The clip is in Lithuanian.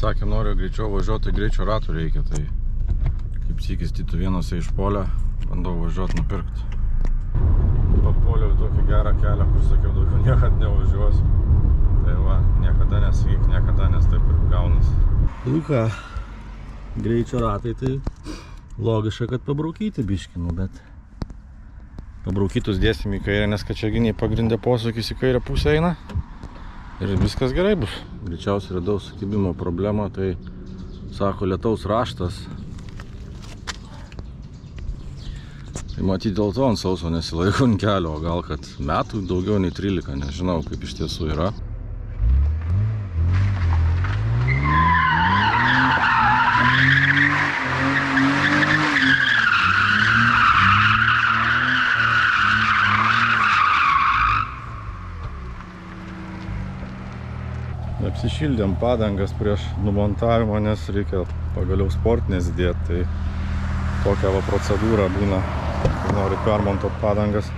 Sakė, noriu greičiau važiuoti, greičio ratų reikia, tai kaip sykis Tytų vienose išpuolė, bandau važiuoti nupirkti. Papuoliau į tokį gerą kelią, kur sakiau, daugiau niekad nevažiuosiu. Tai va, niekada nesvyk, niekada, nes taip ir gaunasi. Nu ką, greičio ratai tai logiška, kad pabraukyti biškinu, bet Pabraukytus dėsim į kairę, nes kačiaginiai pagrindė posūkis į kairę pusę eina. Ir viskas gerai bus. greičiausiai yra daug sukibimo problema, tai sako lietaus raštas. Tai matyti dėl to ant sauso nesilaiko ant kelio, o gal kad metų daugiau nei 13, nežinau kaip iš tiesų yra. Apsišildėm padangas prieš numontavimą, nes reikia pagaliau sportinės dėti, tai tokia va procedūra būna, kai nori permontuoti padangas.